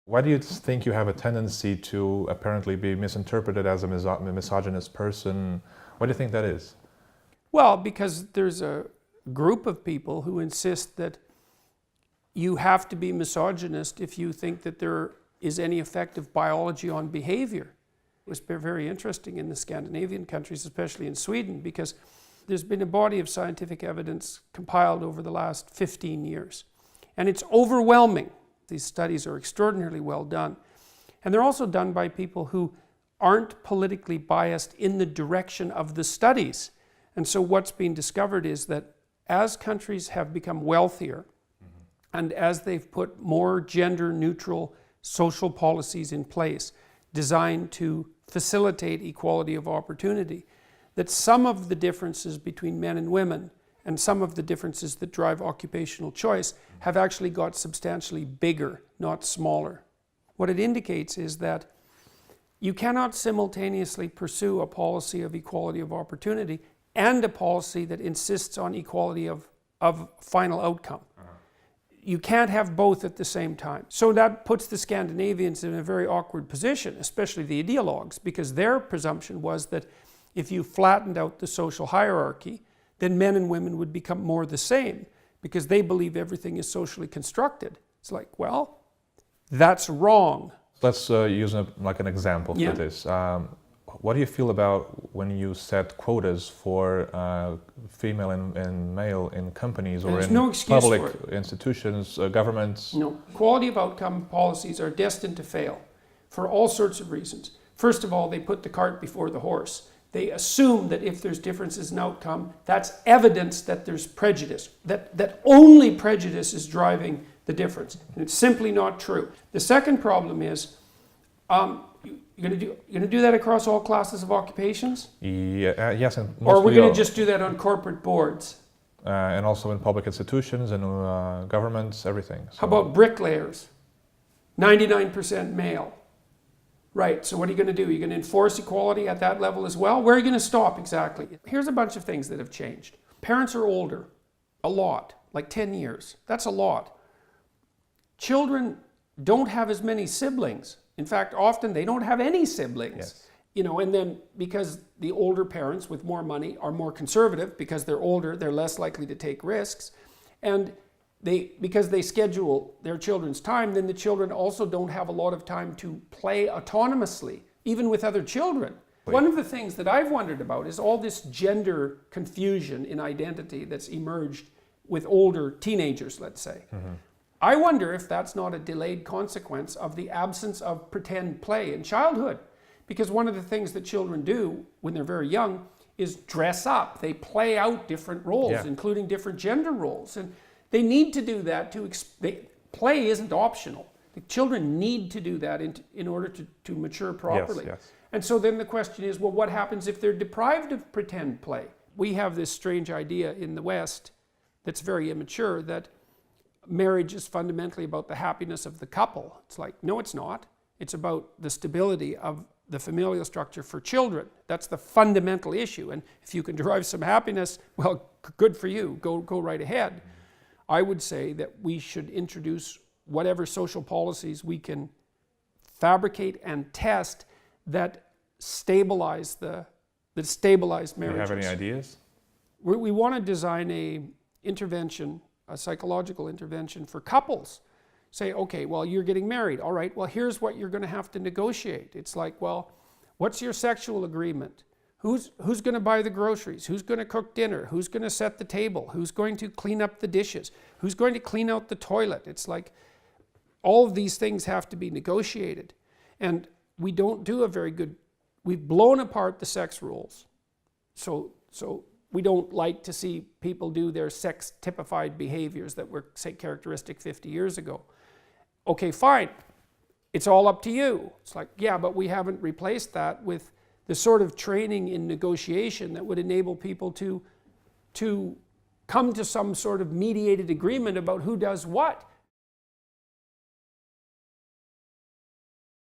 Why do you think you have a tendency to apparently be misinterpreted as a misogynist person? Why do you think that is? Well, because there's a group of people who insist that you have to be misogynist if you think that there is any effect of biology on behavior. It was very interesting in the Scandinavian countries, especially in Sweden, because there's been a body of scientific evidence compiled over the last 15 years. And it's overwhelming. These studies are extraordinarily well done. And they're also done by people who aren't politically biased in the direction of the studies. And so what's been discovered is that as countries have become wealthier, and as they've put more gender-neutral social policies in place designed to facilitate equality of opportunity, that some of the differences between men and women and some of the differences that drive occupational choice have actually got substantially bigger, not smaller. What it indicates is that you cannot simultaneously pursue a policy of equality of opportunity and a policy that insists on equality of final outcome. You can't have both at the same time. So that puts the Scandinavians in a very awkward position, especially the ideologues, because their presumption was that if you flattened out the social hierarchy, then men and women would become more the same, because they believe everything is socially constructed. It's like, well, that's wrong. Let's use an example for this. What do you feel about when you set quotas for female and male in companies or in public institutions, governments? No. Quality of outcome policies are destined to fail for all sorts of reasons. First of all, they put the cart before the horse. They assume that if there's differences in outcome, that's evidence that there's prejudice, that only prejudice is driving the difference. And it's simply not true. The second problem is, you're going to do that across all classes of occupations? Yeah, yes. And or are we going to just do that on corporate boards? And also in public institutions and governments, everything. So. How about bricklayers? 99% male. Right, so what are you going to do? You're going to enforce equality at that level as well? Where are you going to stop exactly? Here's a bunch of things that have changed. Parents are older, a lot, like 10 years. That's a lot. Children don't have as many siblings. In fact, often they don't have any siblings. Yes. You know, and then because the older parents with more money are more conservative, because they're older, they're less likely to take risks. And because they schedule their children's time, then the children also don't have a lot of time to play autonomously, even with other children. One of the things that I've wondered about is all this gender confusion in identity that's emerged with older teenagers, let's say. Mm-hmm. I wonder if that's not a delayed consequence of the absence of pretend play in childhood. Because one of the things that children do when they're very young is dress up. They play out different roles, including different gender roles. And they need to do that play isn't optional. The children need to do that in order to mature properly. Yes, yes. And so then the question is, well, what happens if they're deprived of pretend play? We have this strange idea in the West that's very immature, that marriage is fundamentally about the happiness of the couple. It's like, no, it's not. It's about the stability of the familial structure for children. That's the fundamental issue. And if you can derive some happiness, well, good for you. Go right ahead. I would say that we should introduce whatever social policies we can fabricate and test that stabilize marriages. Do you have any ideas? We want to design a psychological intervention for couples. Say, okay, well, you're getting married. All right, well, here's what you're going to have to negotiate. It's like, well, what's your sexual agreement? Who's going to buy the groceries? Who's going to cook dinner? Who's going to set the table? Who's going to clean up the dishes? Who's going to clean out the toilet? It's like all of these things have to be negotiated. And we don't do a very good, we've blown apart the sex rules. So we don't like to see people do their sex-typified behaviors that were, say, characteristic 50 years ago. Okay, fine. It's all up to you. It's like, yeah, but we haven't replaced that with the sort of training in negotiation that would enable people to come to some sort of mediated agreement about who does what.